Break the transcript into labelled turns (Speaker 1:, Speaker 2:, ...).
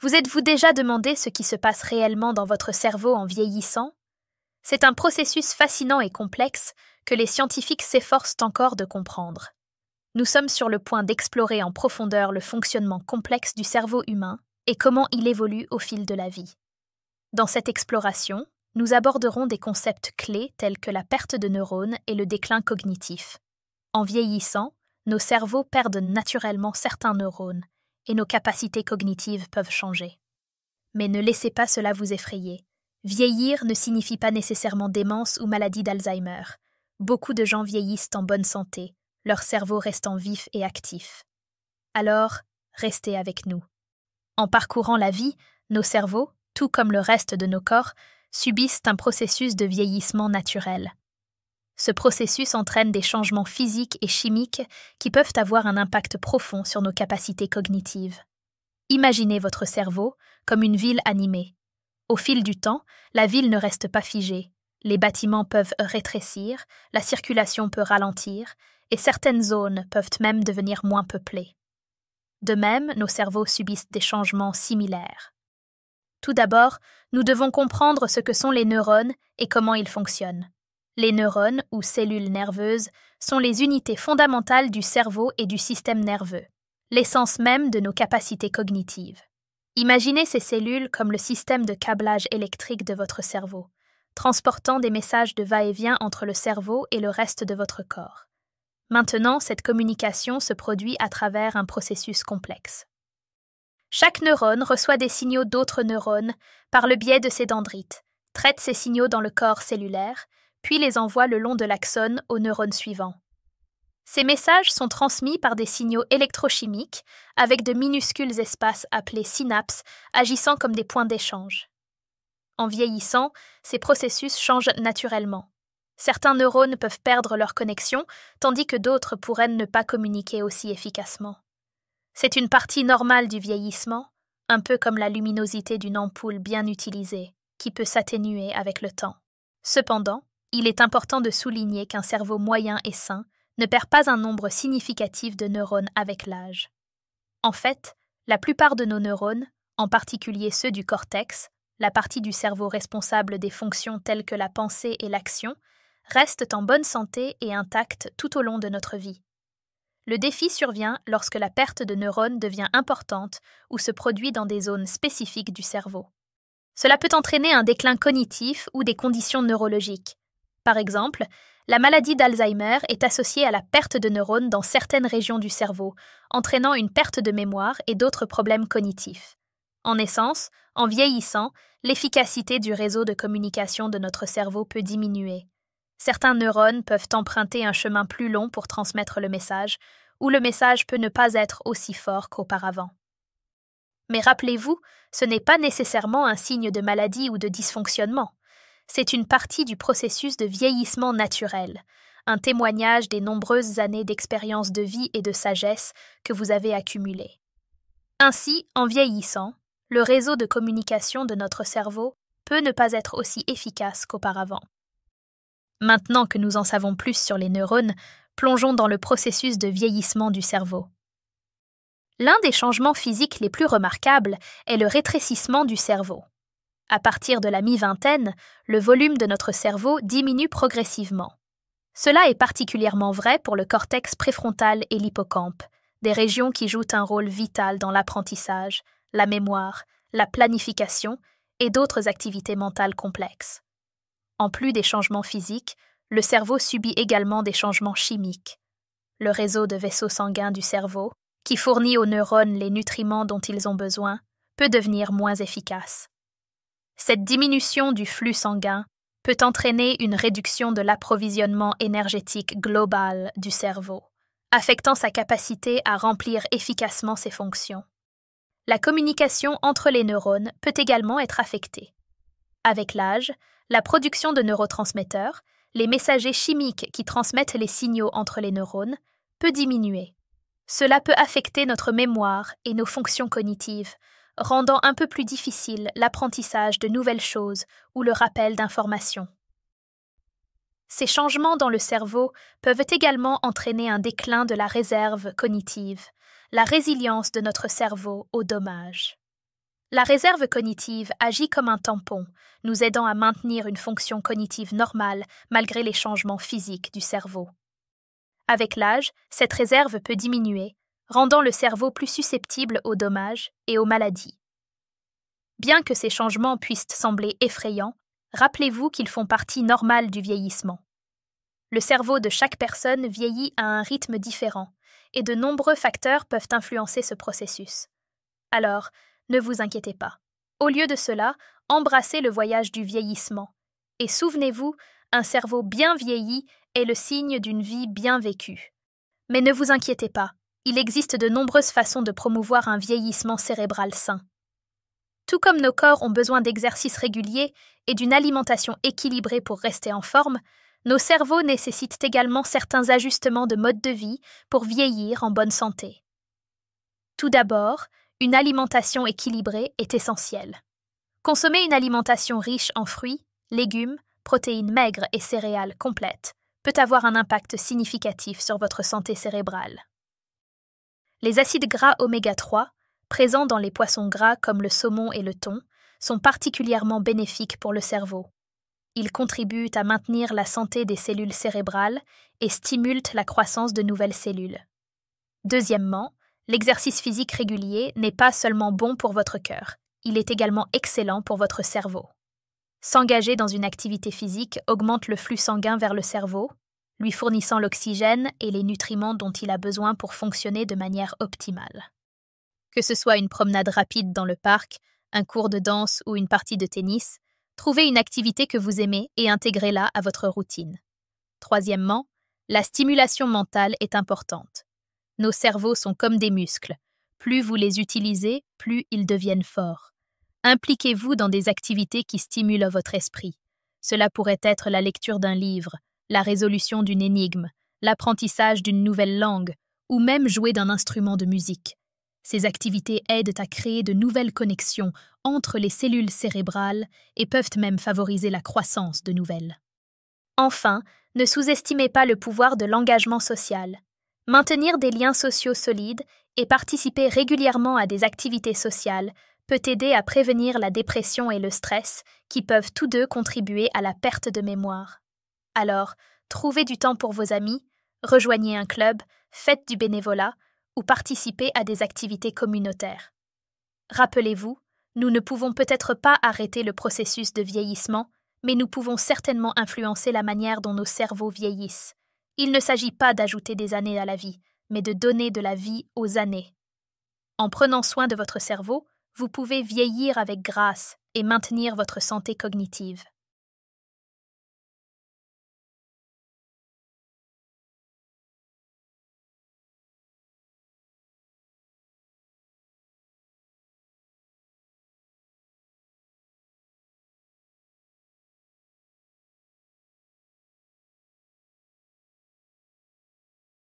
Speaker 1: Vous êtes-vous déjà demandé ce qui se passe réellement dans votre cerveau en vieillissant? C'est un processus fascinant et complexe que les scientifiques s'efforcent encore de comprendre. Nous sommes sur le point d'explorer en profondeur le fonctionnement complexe du cerveau humain et comment il évolue au fil de la vie. Dans cette exploration, nous aborderons des concepts clés tels que la perte de neurones et le déclin cognitif. En vieillissant, nos cerveaux perdent naturellement certains neurones et nos capacités cognitives peuvent changer. Mais ne laissez pas cela vous effrayer. Vieillir ne signifie pas nécessairement démence ou maladie d'Alzheimer. Beaucoup de gens vieillissent en bonne santé, leur cerveau restant vif et actif. Alors, restez avec nous. En parcourant la vie, nos cerveaux, tout comme le reste de nos corps, subissent un processus de vieillissement naturel. Ce processus entraîne des changements physiques et chimiques qui peuvent avoir un impact profond sur nos capacités cognitives. Imaginez votre cerveau comme une ville animée. Au fil du temps, la ville ne reste pas figée. Les bâtiments peuvent rétrécir, la circulation peut ralentir, et certaines zones peuvent même devenir moins peuplées. De même, nos cerveaux subissent des changements similaires. Tout d'abord, nous devons comprendre ce que sont les neurones et comment ils fonctionnent. Les neurones, ou cellules nerveuses, sont les unités fondamentales du cerveau et du système nerveux, l'essence même de nos capacités cognitives. Imaginez ces cellules comme le système de câblage électrique de votre cerveau, transportant des messages de va-et-vient entre le cerveau et le reste de votre corps. Maintenant, cette communication se produit à travers un processus complexe. Chaque neurone reçoit des signaux d'autres neurones par le biais de ses dendrites, traite ces signaux dans le corps cellulaire, puis les envoie le long de l'axone aux neurones suivants. Ces messages sont transmis par des signaux électrochimiques avec de minuscules espaces appelés synapses agissant comme des points d'échange. En vieillissant, ces processus changent naturellement. Certains neurones peuvent perdre leur connexion, tandis que d'autres pourraient ne pas communiquer aussi efficacement. C'est une partie normale du vieillissement, un peu comme la luminosité d'une ampoule bien utilisée, qui peut s'atténuer avec le temps. Cependant, il est important de souligner qu'un cerveau moyen et sain ne perd pas un nombre significatif de neurones avec l'âge. En fait, la plupart de nos neurones, en particulier ceux du cortex, la partie du cerveau responsable des fonctions telles que la pensée et l'action, restent en bonne santé et intacts tout au long de notre vie. Le défi survient lorsque la perte de neurones devient importante ou se produit dans des zones spécifiques du cerveau. Cela peut entraîner un déclin cognitif ou des conditions neurologiques. Par exemple, la maladie d'Alzheimer est associée à la perte de neurones dans certaines régions du cerveau, entraînant une perte de mémoire et d'autres problèmes cognitifs. En essence, en vieillissant, l'efficacité du réseau de communication de notre cerveau peut diminuer. Certains neurones peuvent emprunter un chemin plus long pour transmettre le message, ou le message peut ne pas être aussi fort qu'auparavant. Mais rappelez-vous, ce n'est pas nécessairement un signe de maladie ou de dysfonctionnement. C'est une partie du processus de vieillissement naturel, un témoignage des nombreuses années d'expérience de vie et de sagesse que vous avez accumulées. Ainsi, en vieillissant, le réseau de communication de notre cerveau peut ne pas être aussi efficace qu'auparavant. Maintenant que nous en savons plus sur les neurones, plongeons dans le processus de vieillissement du cerveau. L'un des changements physiques les plus remarquables est le rétrécissement du cerveau. À partir de la mi-vingtaine, le volume de notre cerveau diminue progressivement. Cela est particulièrement vrai pour le cortex préfrontal et l'hippocampe, des régions qui jouent un rôle vital dans l'apprentissage, la mémoire, la planification et d'autres activités mentales complexes. En plus des changements physiques, le cerveau subit également des changements chimiques. Le réseau de vaisseaux sanguins du cerveau, qui fournit aux neurones les nutriments dont ils ont besoin, peut devenir moins efficace. Cette diminution du flux sanguin peut entraîner une réduction de l'approvisionnement énergétique global du cerveau, affectant sa capacité à remplir efficacement ses fonctions. La communication entre les neurones peut également être affectée. Avec l'âge, la production de neurotransmetteurs, les messagers chimiques qui transmettent les signaux entre les neurones, peut diminuer. Cela peut affecter notre mémoire et nos fonctions cognitives, rendant un peu plus difficile l'apprentissage de nouvelles choses ou le rappel d'informations. Ces changements dans le cerveau peuvent également entraîner un déclin de la réserve cognitive, la résilience de notre cerveau aux dommages. La réserve cognitive agit comme un tampon, nous aidant à maintenir une fonction cognitive normale malgré les changements physiques du cerveau. Avec l'âge, cette réserve peut diminuer, rendant le cerveau plus susceptible aux dommages et aux maladies. Bien que ces changements puissent sembler effrayants, rappelez-vous qu'ils font partie normale du vieillissement. Le cerveau de chaque personne vieillit à un rythme différent, et de nombreux facteurs peuvent influencer ce processus. Alors, ne vous inquiétez pas. Au lieu de cela, embrassez le voyage du vieillissement. Et souvenez-vous, un cerveau bien vieilli est le signe d'une vie bien vécue. Mais ne vous inquiétez pas, il existe de nombreuses façons de promouvoir un vieillissement cérébral sain. Tout comme nos corps ont besoin d'exercices réguliers et d'une alimentation équilibrée pour rester en forme, nos cerveaux nécessitent également certains ajustements de mode de vie pour vieillir en bonne santé. Tout d'abord, une alimentation équilibrée est essentielle. Consommer une alimentation riche en fruits, légumes, protéines maigres et céréales complètes peut avoir un impact significatif sur votre santé cérébrale. Les acides gras oméga 3, présents dans les poissons gras comme le saumon et le thon, sont particulièrement bénéfiques pour le cerveau. Ils contribuent à maintenir la santé des cellules cérébrales et stimulent la croissance de nouvelles cellules. Deuxièmement, l'exercice physique régulier n'est pas seulement bon pour votre cœur, il est également excellent pour votre cerveau. S'engager dans une activité physique augmente le flux sanguin vers le cerveau, lui fournissant l'oxygène et les nutriments dont il a besoin pour fonctionner de manière optimale. Que ce soit une promenade rapide dans le parc, un cours de danse ou une partie de tennis, trouvez une activité que vous aimez et intégrez-la à votre routine. Troisièmement, la stimulation mentale est importante. Nos cerveaux sont comme des muscles. Plus vous les utilisez, plus ils deviennent forts. Impliquez-vous dans des activités qui stimulent votre esprit. Cela pourrait être la lecture d'un livre, la résolution d'une énigme, l'apprentissage d'une nouvelle langue, ou même jouer d'un instrument de musique. Ces activités aident à créer de nouvelles connexions entre les cellules cérébrales et peuvent même favoriser la croissance de nouvelles. Enfin, ne sous-estimez pas le pouvoir de l'engagement social. Maintenir des liens sociaux solides et participer régulièrement à des activités sociales peut aider à prévenir la dépression et le stress qui peuvent tous deux contribuer à la perte de mémoire. Alors, trouvez du temps pour vos amis, rejoignez un club, faites du bénévolat ou participez à des activités communautaires. Rappelez-vous, nous ne pouvons peut-être pas arrêter le processus de vieillissement, mais nous pouvons certainement influencer la manière dont nos cerveaux vieillissent. Il ne s'agit pas d'ajouter des années à la vie, mais de donner de la vie aux années. En prenant soin de votre cerveau, vous pouvez vieillir avec grâce et maintenir votre santé cognitive.